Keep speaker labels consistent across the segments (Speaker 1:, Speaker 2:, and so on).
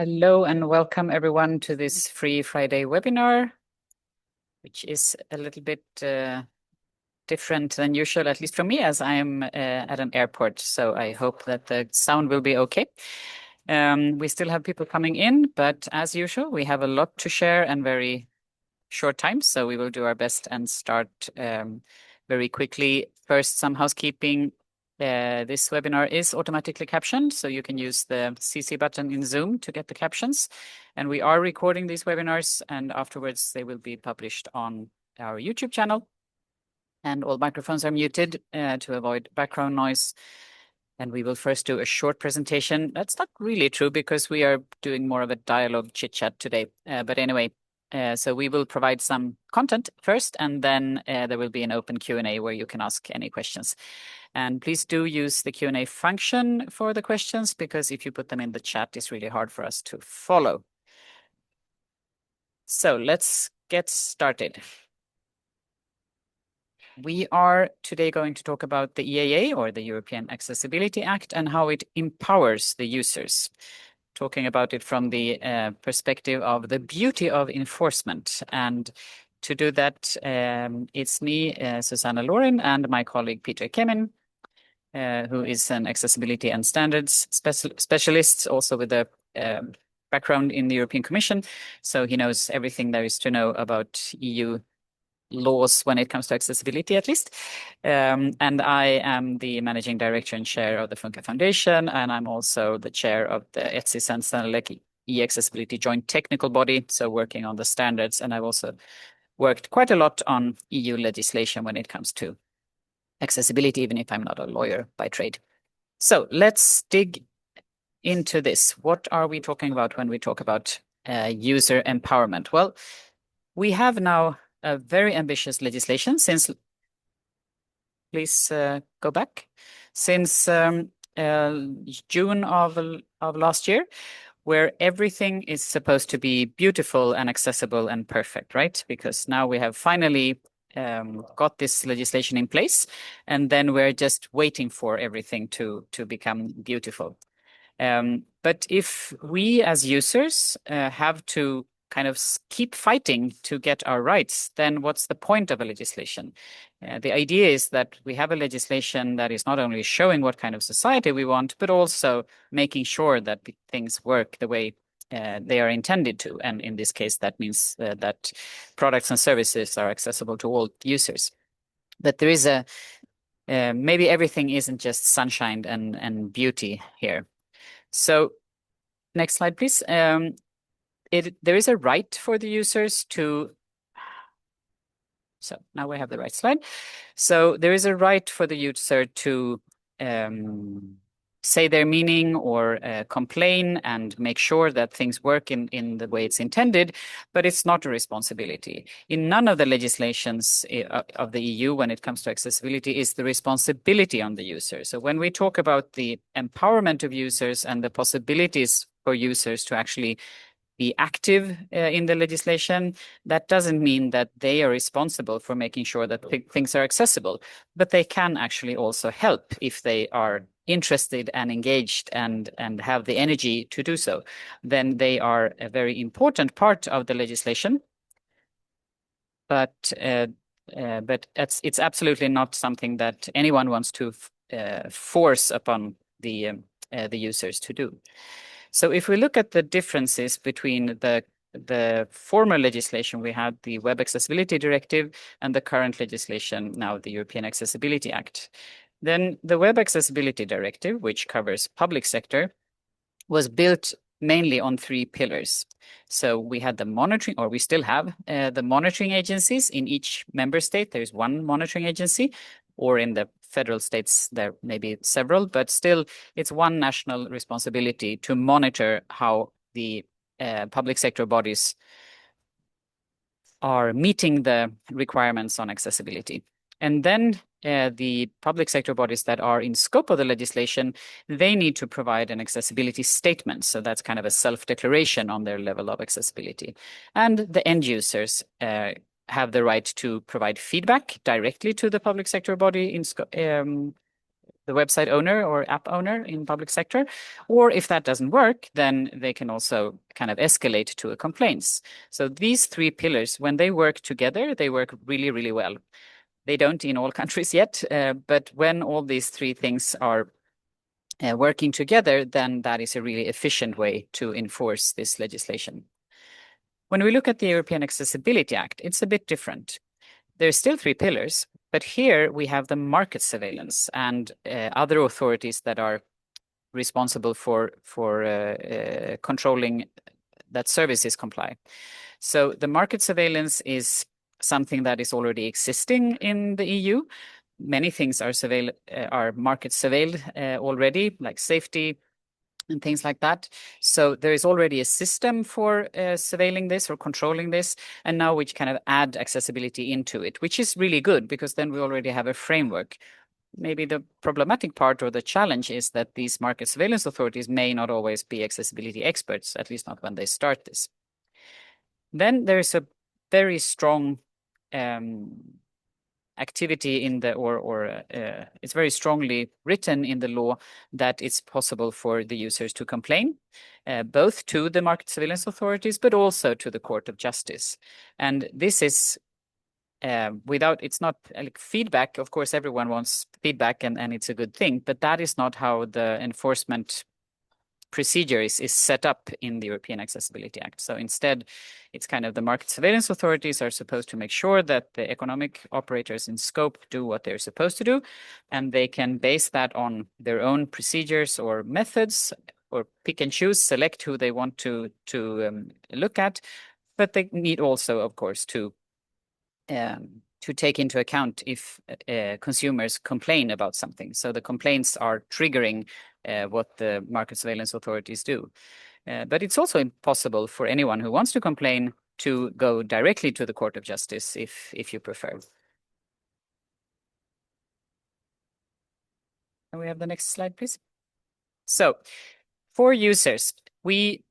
Speaker 1: Hello and welcome everyone to this Free Friday webinar, which is a little bit different than usual, at least for me, as I am at an airport. So I hope that the sound will be okay. We still have people coming in, but as usual, we have a lot to share and very short time. So we will do our best and start very quickly. First, some housekeeping. This webinar is automatically captioned, so you can use the CC button in Zoom to get the captions. And we are recording these webinars, and afterwards they will be published on our YouTube channel. And all microphones are muted to avoid background noise. And we will first do a short presentation. That's not really true because we are doing more of a dialogue chit chat today. But anyway, so we will provide some content first, and then there will be an open Q&A where you can ask any questions. And please do use the Q&A function for the questions, because if you put them in the chat, it's really hard for us to follow. So let's get started. We are today going to talk about the EAA, or the European Accessibility Act, and how it empowers the users. Talking about it from the perspective of the beauty of enforcement. And to do that, it's me, Susanna Loren, and my colleague Peter Kemin, who is an accessibility and standards specialist, also with a background in the European Commission. So he knows everything there is to know about EU laws when it comes to accessibility, at least. And I am the managing director and chair of the Funka Foundation, and I'm also the chair of the ETSI e-accessibility joint technical body, so working on the standards. And I've also worked quite a lot on EU legislation when it comes to accessibility, even if I'm not a lawyer by trade. So let's dig into this. What are we talking about when we talk about user empowerment? Well, we have now a very ambitious legislation since, please go back, since June of last year, where everything is supposed to be beautiful and accessible and perfect, right? Because now we have finally got this legislation in place, and then we're just waiting for everything to become beautiful. But if we as users have to kind of keep fighting to get our rights, then what's the point of a legislation? The idea is that we have a legislation that is not only showing what kind of society we want, but also making sure that things work the way they are intended to. And in this case, that means that products and services are accessible to all users. But there is maybe everything isn't just sunshine and beauty here. So next slide, please. There is a right for the users to, so now we have the right slide. So there is a right for the user to say their meaning or complain and make sure that things work in the way it's intended, but it's not a responsibility. In none of the legislations of the EU when it comes to accessibility is the responsibility on the user. So when we talk about the empowerment of users and the possibilities for users to actually be active in the legislation, that doesn't mean that they are responsible for making sure that things are accessible, but they can actually also help if they are interested and engaged and have the energy to do so. Then they are a very important part of the legislation. But it's absolutely not something that anyone wants to force upon the users to do. So if we look at the differences between the former legislation we had, the Web Accessibility Directive, and the current legislation, now the European Accessibility Act, then the Web Accessibility Directive, which covers public sector, was built mainly on 3 pillars. So we had the monitoring, or we still have the monitoring agencies in each member state. There's one monitoring agency, or in the federal states, there may be several, but still it's one national responsibility to monitor how the public sector bodies are meeting the requirements on accessibility. And then the public sector bodies that are in scope of the legislation, they need to provide an accessibility statement. So that's kind of a self-declaration on their level of accessibility. And the end users have the right to provide feedback directly to the public sector body the website owner or app owner in public sector. Or if that doesn't work, then they can also kind of escalate to a complaints. So these three pillars, when they work together, they work really, really well. They don't in all countries yet, but when all these three things are working together, then that is a really efficient way to enforce this legislation. When we look at the European Accessibility Act, it's a bit different. There's still three pillars, but here we have the market surveillance and other authorities that are responsible for controlling that services comply. So the market surveillance is something that is already existing in the EU. Many things are market surveilled already, like safety and things like that. So there is already a system for surveilling this or controlling this. And now we kind of add accessibility into it, which is really good because then we already have a framework. Maybe the problematic part or the challenge is that these market surveillance authorities may not always be accessibility experts, at least not when they start this. Then there's a very strong activity in the it's very strongly written in the law that it's possible for the users to complain both to the market surveillance authorities but also to the Court of Justice. And this is it's not like feedback. Of course, everyone wants feedback and it's a good thing, but that is not how the enforcement procedure is set up in the European Accessibility Act. So instead, it's kind of the market surveillance authorities are supposed to make sure that the economic operators in scope do what they're supposed to do, and they can base that on their own procedures or methods, or pick and choose, select who they want to look at. But they need also, of course, to take into account if consumers complain about something. So the complaints are triggering what the market surveillance authorities do. But it's also impossible for anyone who wants to complain to go directly to the Court of Justice if you prefer. Can we have the next slide, please? So for users, we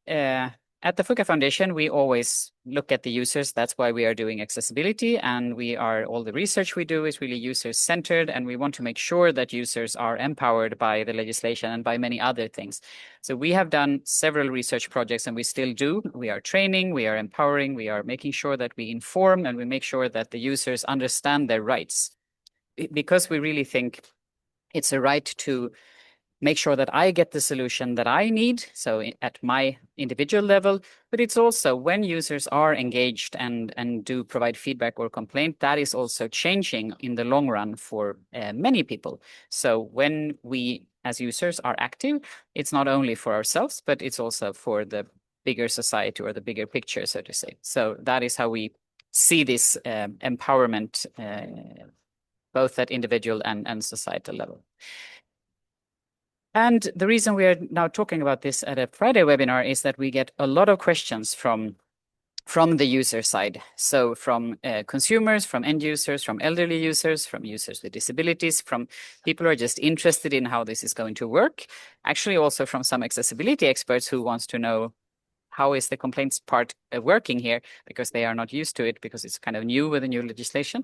Speaker 1: at the FUCA Foundation, we always look at the users. That's why we are doing accessibility, and all the research we do is really user-centered, and we want to make sure that users are empowered by the legislation and by many other things. So we have done several research projects, and we still do. We are training, we are empowering, we are making sure that we inform, and we make sure that the users understand their rights. Because we really think it's a right to make sure that I get the solution that I need, so at my individual level, but it's also when users are engaged and do provide feedback or complaint, that is also changing in the long run for many people. So when we as users are active, it's not only for ourselves, but it's also for the bigger society or the bigger picture, so to say. So that is how we see this empowerment both at individual and societal level. And the reason we are now talking about this at a Friday webinar is that we get a lot of questions from the user side. So from consumers, from end users, from elderly users, from users with disabilities, from people who are just interested in how this is going to work. Actually, also from some accessibility experts who wants to know how is the complaints part working here, because they are not used to it, because it's kind of new with the new legislation.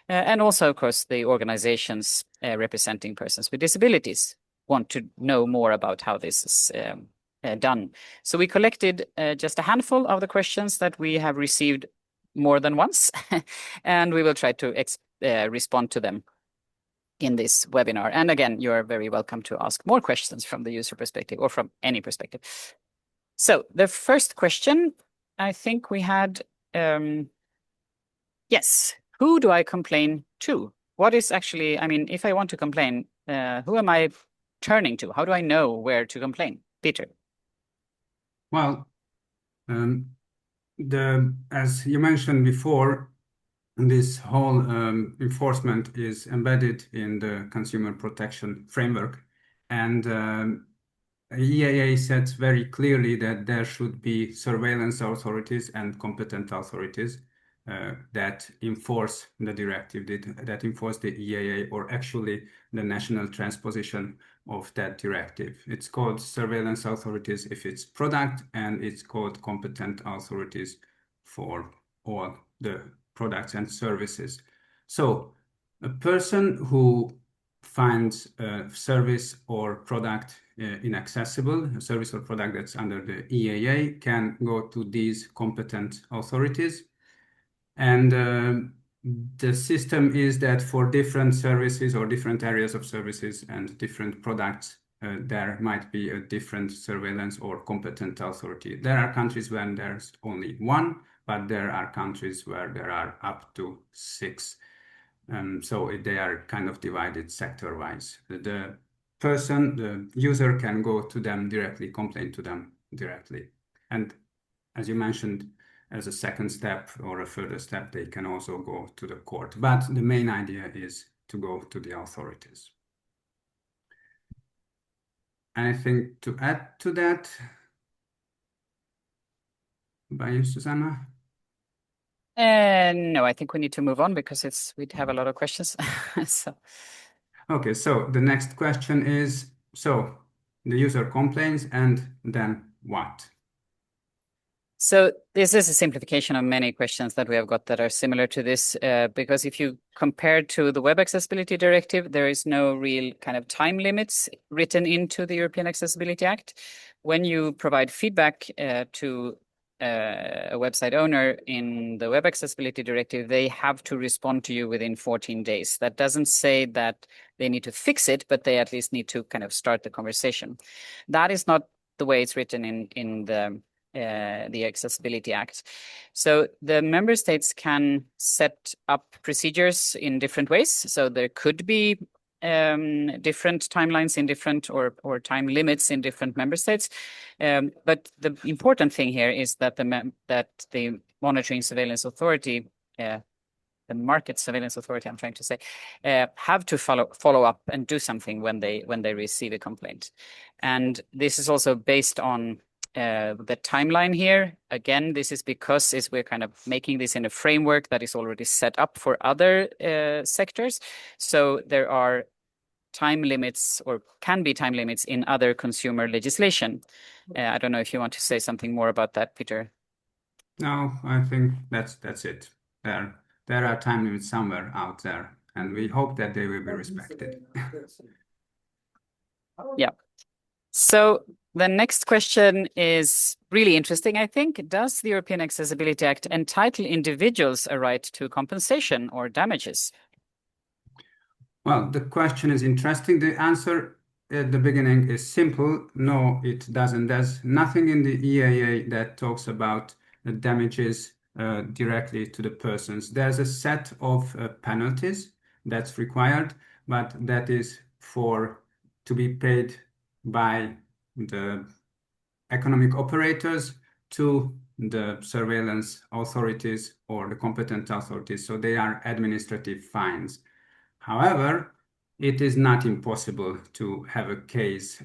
Speaker 1: And also, of course, the organizations representing persons with disabilities want to know more about how this is done. So we collected just a handful of the questions that we have received more than once, and we will try to respond to them in this webinar. And again, you are very welcome to ask more questions from the user perspective or from any perspective. So the first question, I think we had, yes, who do I complain to? What is actually, I mean, if I want to complain, who am I turning to? How do I know where to complain? Peter.
Speaker 2: Well, as you mentioned before, this whole enforcement is embedded in the consumer protection framework, and EAA sets very clearly that there should be surveillance authorities and competent authorities that enforce the directive, that enforce the EAA, or actually the national transposition of that directive. It's called surveillance authorities if it's product, and it's called competent authorities for all the products and services. So a person who finds a service or product inaccessible, a service or product that's under the EAA can go to these competent authorities. And the system is that for different services or different areas of services and different products, there might be a different surveillance or competent authority. There are countries where there's only one, but there are countries where there are up to six. So they are kind of divided sector-wise. The person, the user can go to them directly, complain to them directly. And as you mentioned, as a second step or a further step, they can also go to the court. But the main idea is to go to the authorities. Anything to add to that by you, Susanna?
Speaker 1: No, I think we need to move on because we'd have a lot of questions. So.
Speaker 2: Okay, so the next question is, so the user complains and then what?
Speaker 1: So this is a simplification of many questions that we have got that are similar to this, because if you compare to the Web Accessibility Directive, there is no real kind of time limits written into the European Accessibility Act. When you provide feedback to a website owner in the Web Accessibility Directive, they have to respond to you within 14 days. That doesn't say that they need to fix it, but they at least need to kind of start the conversation. That is not the way it's written in the Accessibility Act. So the member states can set up procedures in different ways. So there could be different timelines in different or time limits in different member states. But the important thing here is that the monitoring surveillance authority, the market surveillance authority, I'm trying to say, have to follow up and do something when they receive a complaint. And this is also based on the timeline here. Again, this is because we're kind of making this in a framework that is already set up for other sectors. So there are time limits or can be time limits in other consumer legislation. I don't know if you want to say something more about that, Peter.
Speaker 2: No, I think that's it. There are time limits somewhere out there, and we hope that they will be respected.
Speaker 1: Yeah. So the next question is really interesting, I think. Does the European Accessibility Act entitle individuals a right to compensation or damages?
Speaker 2: Well, the question is interesting. The answer at the beginning is simple. No, it doesn't. There's nothing in the EAA that talks about the damages directly to the persons. There's a set of penalties that's required, but that is to be paid by the economic operators to the surveillance authorities or the competent authorities. So they are administrative fines. However, it is not impossible to have a case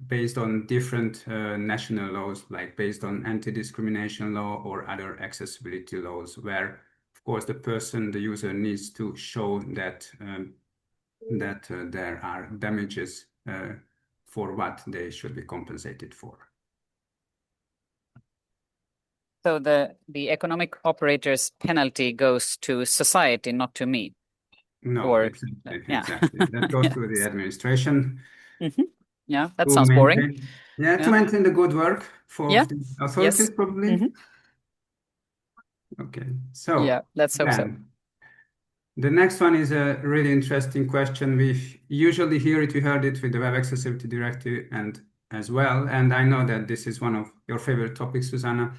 Speaker 2: based on different national laws, like based on anti-discrimination law or other accessibility laws, where, of course, the user needs to show that there are damages for what they should be compensated for.
Speaker 1: So the economic operator's penalty goes to society, not to me.
Speaker 2: No, exactly.
Speaker 1: Yeah.
Speaker 2: Exactly. That goes to the administration.
Speaker 1: Mm-hmm. Yeah, that
Speaker 2: To
Speaker 1: sounds boring.
Speaker 2: to maintain the good work for
Speaker 1: Yeah.
Speaker 2: the authorities,
Speaker 1: Yes.
Speaker 2: probably.
Speaker 1: Mm-hmm.
Speaker 2: Okay, so
Speaker 1: Yeah, let's hope so.
Speaker 2: then the next one is a really interesting question. We usually hear it, we heard it with the Web Accessibility Directive and as well, and I know that this is one of your favorite topics, Susanna.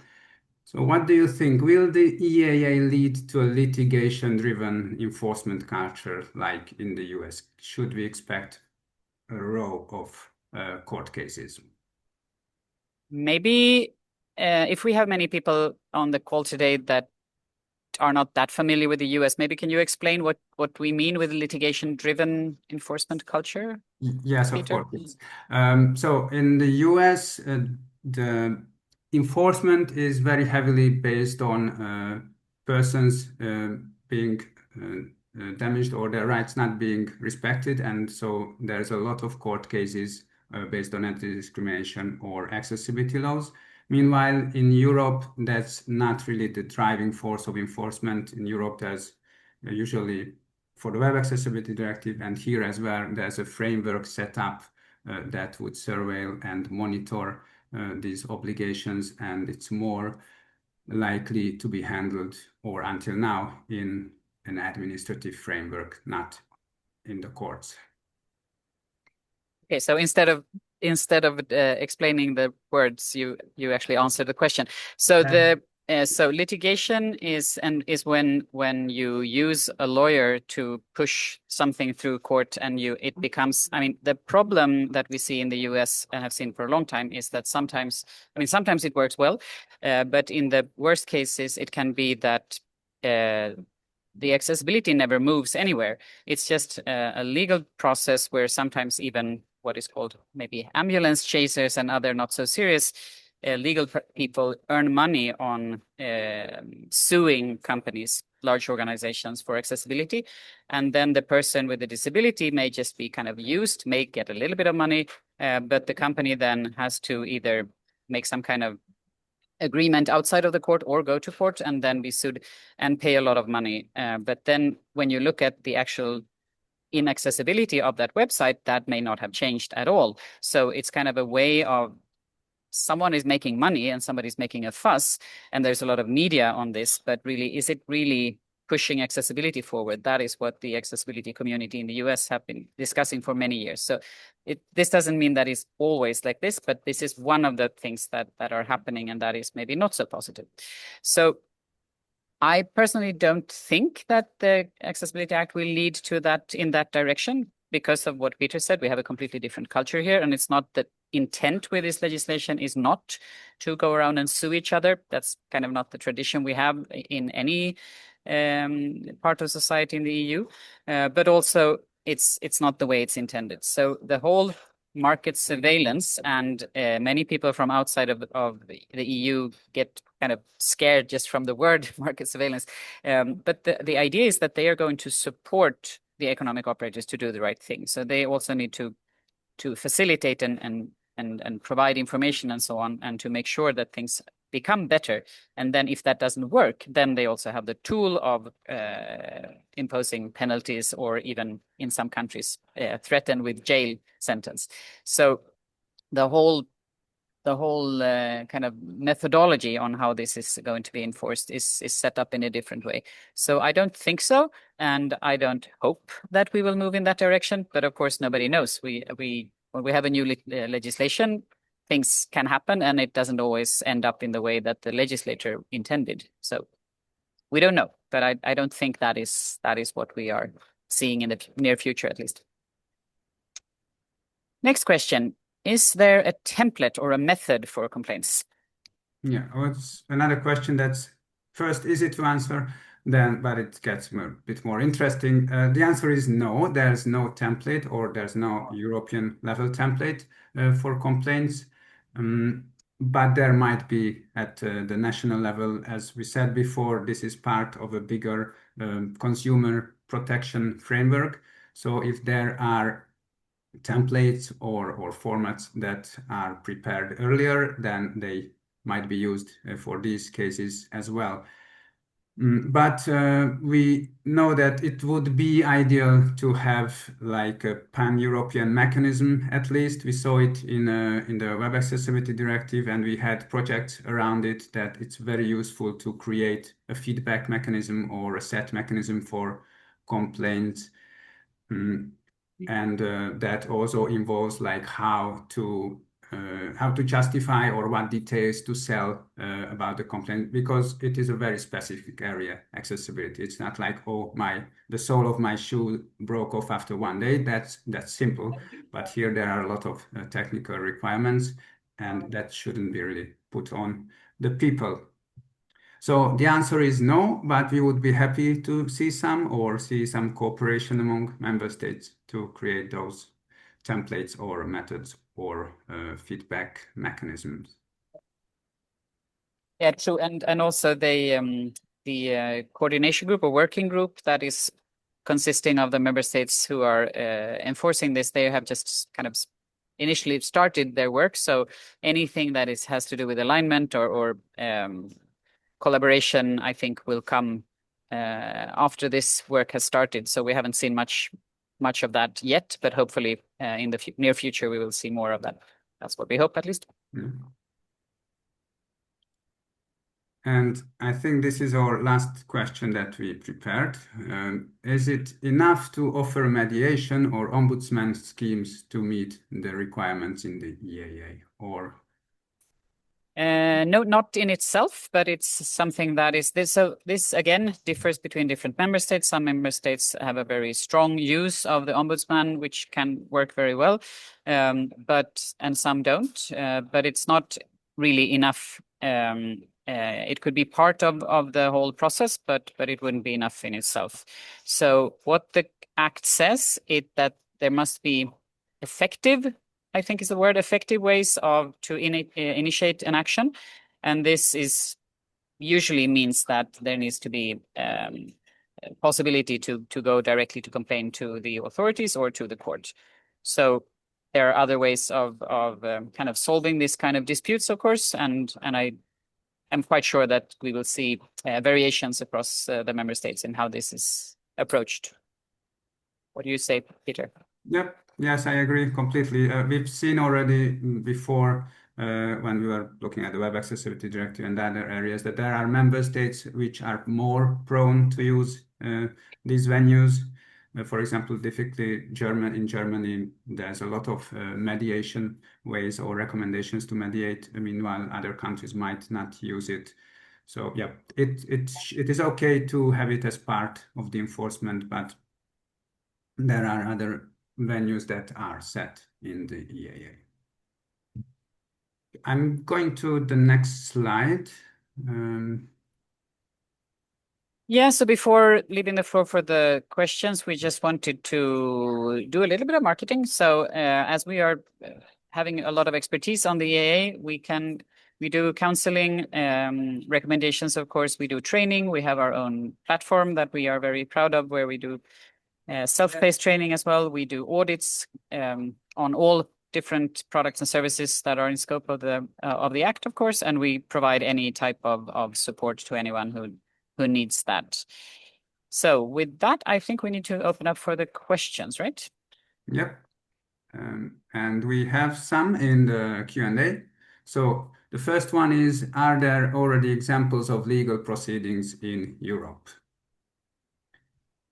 Speaker 2: So what do you think? Will the EAA lead to a litigation-driven enforcement culture like in the US? Should we expect a row of court cases?
Speaker 1: Maybe if we have many people on the call today that are not that familiar with the US, maybe can you explain what we mean with litigation-driven enforcement culture?
Speaker 2: Yes, of
Speaker 1: Peter?
Speaker 2: course. So in the US, the enforcement is very heavily based on persons being damaged or their rights not being respected. And so there's a lot of court cases based on anti-discrimination or accessibility laws. Meanwhile, in Europe, that's not really the driving force of enforcement. In Europe, there's usually for the Web Accessibility Directive, and here as well, there's a framework set up that would surveil and monitor these obligations, and it's more likely to be handled, or until now, in an administrative framework, not in the courts.
Speaker 1: Okay, so instead of explaining the words, you actually answered the question. So so litigation is when you use a lawyer to push something through court, and it becomes. I mean, the problem that we see in the US and have seen for a long time is that sometimes it works well, but in the worst cases, it can be that the accessibility never moves anywhere. It's just a legal process where sometimes even what is called maybe ambulance chasers and other not so serious legal people earn money on suing companies, large organizations, for accessibility. And then the person with the disability may just be kind of used, may get a little bit of money, but the company then has to either make some kind of agreement outside of the court or go to court and then be sued and pay a lot of money. But then when you look at the actual inaccessibility of that website, that may not have changed at all. So it's kind of a way of someone is making money and somebody's making a fuss, and there's a lot of media on this, but really, is it really pushing accessibility forward? That is what the accessibility community in the US have been discussing for many years. So this doesn't mean that it's always like this, but this is one of the things that are happening, and that is maybe not so positive. So I personally don't think that the Accessibility Act will lead to that in that direction because of what Peter said. We have a completely different culture here, and it's not the intent with this legislation is not to go around and sue each other. That's kind of not the tradition we have in any part of society in the EU, but also it's not the way it's intended. So the whole market surveillance, and many people from outside of the EU get kind of scared just from the word market surveillance. But the idea is that they are going to support the economic operators to do the right thing. So they also need to facilitate and provide information and so on, and to make sure that things become better. And then if that doesn't work, then they also have the tool of imposing penalties, or even in some countries threatened with jail sentence. So the whole kind of methodology on how this is going to be enforced is set up in a different way. So I don't think so, and I don't hope that we will move in that direction. But of course, nobody knows. When we have a new legislation, things can happen, and it doesn't always end up in the way that the legislator intended. So we don't know, but I don't think that is what we are seeing in the near future, at least. Next question. Is there a template or a method for complaints?
Speaker 2: Yeah, well, it's another question that's first easy to answer, but it gets a bit more interesting. The answer is no, there's no template, or there's no European level template for complaints. But there might be at the national level. As we said before, this is part of a bigger consumer protection framework. So if there are templates or formats that are prepared earlier, then they might be used for these cases as well. But we know that it would be ideal to have like a pan-European mechanism. At least we saw it in the Web Accessibility Directive, and we had projects around it, that it's very useful to create a feedback mechanism or a set mechanism for complaints. And that also involves like how to justify, or what details to sell about the complaint, because it is a very specific area, accessibility. It's not like, oh, the sole of my shoe broke off after one day. That's simple. But here there are a lot of technical requirements, and that shouldn't be really put on the people. So the answer is no, but we would be happy to see some cooperation among member states to create those templates or methods or feedback mechanisms.
Speaker 1: Yeah, true. And also the coordination group or working group that is consisting of the member states who are enforcing this, they have just kind of initially started their work. So anything that has to do with alignment or collaboration, I think, will come after this work has started. So we haven't seen much of that yet, but hopefully in the near future we will see more of that. That's what we hope, at least.
Speaker 2: Yeah. And I think this is our last question that we prepared. Is it enough to offer mediation or ombudsman schemes to meet the requirements in the EAA? Or
Speaker 1: No, not in itself, but it's something that is this. So this again differs between different member states. Some member states have a very strong use of the ombudsman, which can work very well, and some don't. But it's not really enough. It could be part of the whole process, but it wouldn't be enough in itself. So what the Act says is that there must be effective, I think is the word, effective ways to initiate an action. And this is usually means that there needs to be possibility to go directly to complain to the authorities or to the court. So there are other ways of kind of solving this kind of disputes, of course, and I am quite sure that we will see variations across the member states in how this is approached. What do you say, Peter?
Speaker 2: Yep. Yes, I agree completely. We've seen already before when we were looking at the Web Accessibility Directive and other areas that there are member states which are more prone to use these venues. For example, typically in Germany, there's a lot of mediation ways or recommendations to mediate. Meanwhile, other countries might not use it. So yeah, it is okay to have it as part of the enforcement, but there are other venues that are set in the EAA. I'm going to the next slide.
Speaker 1: Yeah, so before leaving the floor for the questions, we just wanted to do a little bit of marketing. So as we are having a lot of expertise on the EAA, we do counseling, recommendations, of course, we do training. We have our own platform that we are very proud of, where we do self-paced training as well. We do audits on all different products and services that are in scope of the Act, of course, and we provide any type of support to anyone who needs that. So with that, I think we need to open up for the questions, right?
Speaker 2: Yep. And we have some in the Q&A. So the first one is, are there already examples of legal proceedings in Europe?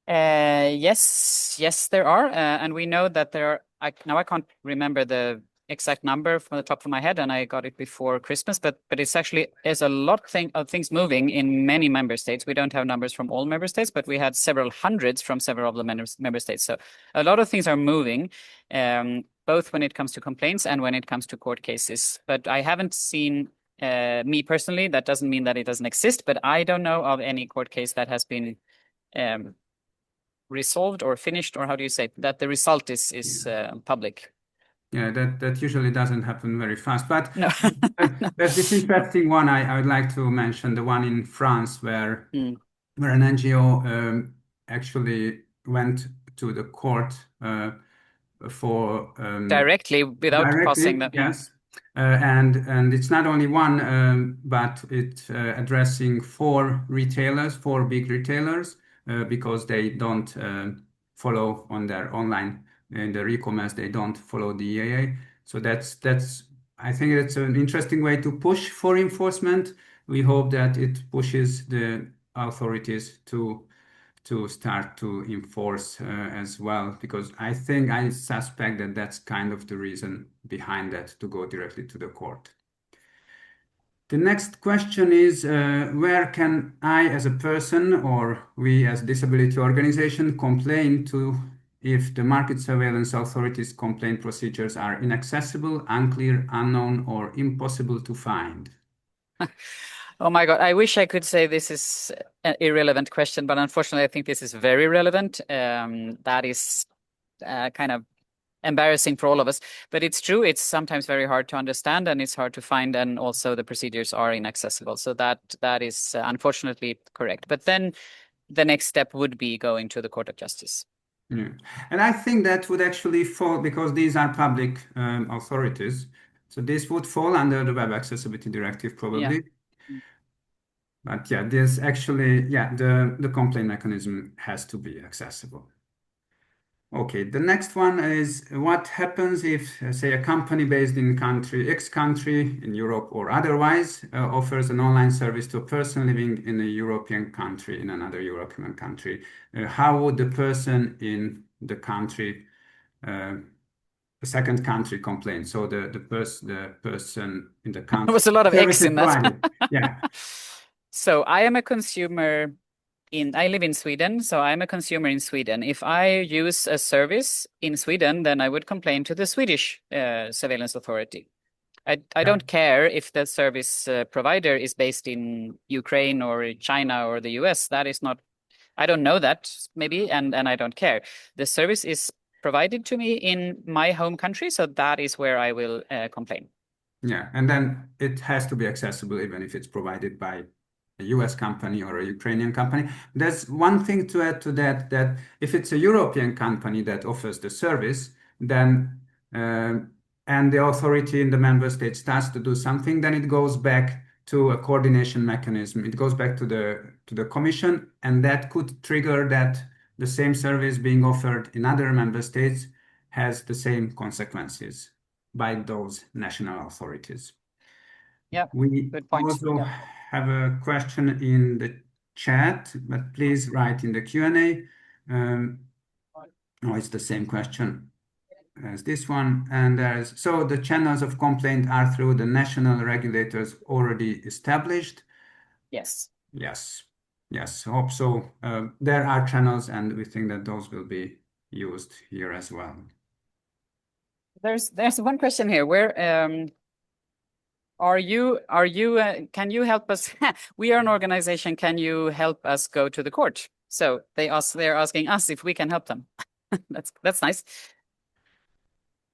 Speaker 1: Yes, there are, and we know that there are. I can't remember the exact number from the top of my head, and I got it before Christmas. But it's actually there's a lot of things moving in many member states. We don't have numbers from all member states, but we had several hundreds from several of the member states. So a lot of things are moving, both when it comes to complaints and when it comes to court cases. But I haven't seen. Me personally, that doesn't mean that it doesn't exist, but I don't know of any court case that has been resolved or finished, or how do you say that the result is public.
Speaker 2: Yeah, that usually doesn't happen very fast. But
Speaker 1: No.
Speaker 2: there's this interesting one I would like to mention, the one in France where where an NGO actually went to the court for
Speaker 1: Directly without passing the
Speaker 2: yes. And it's not only one, but it's addressing four big retailers, because they don't follow on their online in their e-commerce, they don't follow the EAA. So that's I think it's an interesting way to push for enforcement. We hope that it pushes the authorities to start to enforce as well, because I suspect that that's kind of the reason behind that, to go directly to the court. The next question is, where can I as a person or we as disability organization complain to if the market surveillance authorities' complaint procedures are inaccessible, unclear, unknown, or impossible to find?
Speaker 1: Oh my God, I wish I could say this is an irrelevant question, but unfortunately, I think this is very relevant. That is kind of embarrassing for all of us, but it's true. It's sometimes very hard to understand and it's hard to find, and also the procedures are inaccessible. So that is unfortunately correct. But then the next step would be going to the Court of Justice.
Speaker 2: Yeah. And I think that would actually fall, because these are public authorities. So this would fall under the Web Accessibility Directive, probably.
Speaker 1: Yeah.
Speaker 2: But yeah, there's actually, yeah, the complaint mechanism has to be accessible. Okay, the next one is what happens if, say, a company based in country X country in Europe or otherwise offers an online service to a person living in a European country in another European country. How would the person in the country, the second country complain? So the person in the
Speaker 1: There
Speaker 2: country
Speaker 1: was a lot of
Speaker 2: service
Speaker 1: X
Speaker 2: is
Speaker 1: in that.
Speaker 2: provided. Yeah.
Speaker 1: So I am a consumer I live in Sweden, so I'm a consumer in Sweden. If I use a service in Sweden, then I would complain to the Swedish surveillance authority. I
Speaker 2: Yeah.
Speaker 1: don't care if the service provider is based in Ukraine or China or the US. That is not, I don't know that maybe, and I don't care. The service is provided to me in my home country, so that is where I will complain.
Speaker 2: Yeah, and then it has to be accessible even if it's provided by a US company or a Ukrainian company. There's one thing to add to that, that if it's a European company that offers the service, then and the authority in the member state starts to do something, then it goes back to a coordination mechanism. It goes back to the commission, and that could trigger that the same service being offered in other member states has the same consequences by those national authorities.
Speaker 1: Yeah,
Speaker 2: We
Speaker 1: good point.
Speaker 2: also
Speaker 1: Yeah.
Speaker 2: have a question in the chat, but please write in the Q&A. No, it's the same question as this one. And so the channels of complaint are through the national regulators already established.
Speaker 1: Yes.
Speaker 2: Yes, yes, hope so. There are channels, and we think that those will be used here as well.
Speaker 1: There's one question here. Where can you help us? We are an organization. Can you help us go to the court? So they're asking us if we can help them. That's nice.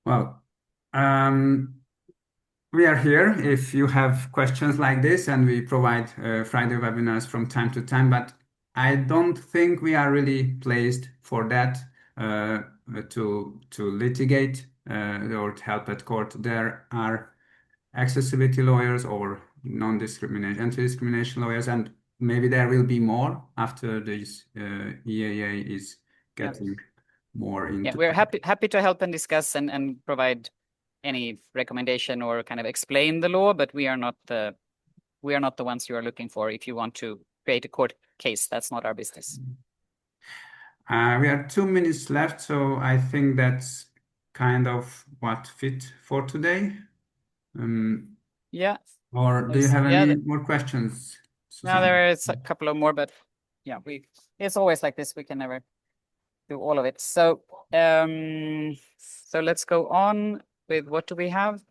Speaker 2: Well, we are here if you have questions like this, and we provide Friday webinars from time to time, but I don't think we are really placed for that to litigate or to help at court. There are accessibility lawyers or non-discrimination, anti-discrimination lawyers, and maybe there will be more after this EAA is
Speaker 1: Yeah.
Speaker 2: getting more
Speaker 1: Yeah,
Speaker 2: into.
Speaker 1: we're happy to help and discuss and provide any recommendation or kind of explain the law, but we are not the ones you are looking for. If you want to create a court case, that's not our business.
Speaker 2: We have 2 minutes left, so I think that's kind of what fit for today.
Speaker 1: Yeah.
Speaker 2: Or do you have
Speaker 1: Yeah,
Speaker 2: any more questions,
Speaker 1: now
Speaker 2: Susanna?
Speaker 1: there is a couple of more, but yeah, it's always like this. We can never do all of it. So so let's go on with what do we have?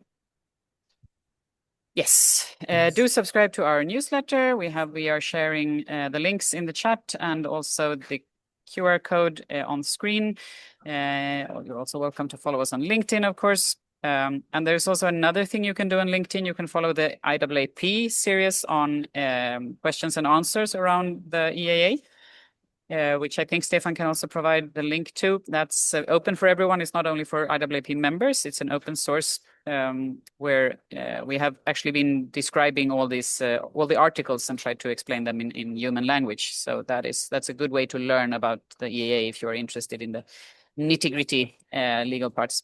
Speaker 1: Yes, do subscribe to our newsletter. We are sharing the links in the chat and also the QR code on screen. You're also welcome to follow us on LinkedIn, of course. And there's also another thing you can do on LinkedIn. You can follow the IAAP series on questions and answers around the EAA. Which I think Stefan can also provide the link to. That's open for everyone. It's not only for IAAP members. It's an open source where we have actually been describing all the articles and tried to explain them in human language. So that's a good way to learn about the EAA if you're interested in the nitty-gritty legal parts.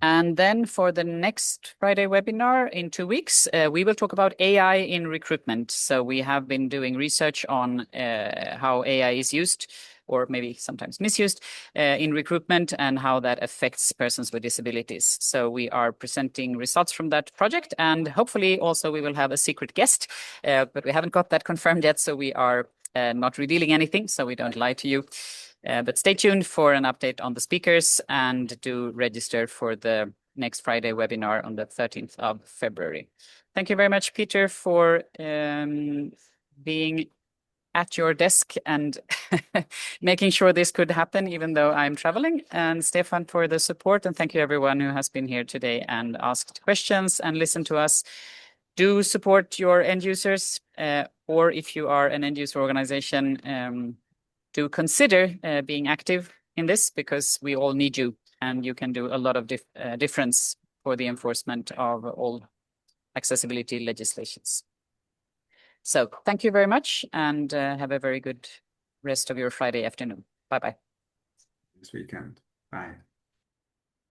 Speaker 1: And then for the next Friday webinar in 2 weeks, we will talk about AI in recruitment. So we have been doing research on how AI is used or maybe sometimes misused in recruitment and how that affects persons with disabilities. So we are presenting results from that project, and hopefully also we will have a secret guest, but we haven't got that confirmed yet. So we are not revealing anything, so we don't lie to you. But stay tuned for an update on the speakers, and do register for the next Friday webinar on the 13th of February. Thank you very much, Peter, for being at your desk and making sure this could happen, even though I'm traveling, and Stefan for the support. And thank you everyone who has been here today and asked questions and listened to us. Do support your end users, or if you are an end user organization, do consider being active in this, because we all need you, and you can do a lot of difference for the enforcement of all accessibility legislations. So thank you very much and have a very good rest of your Friday afternoon. Bye-bye.
Speaker 2: This weekend. Bye.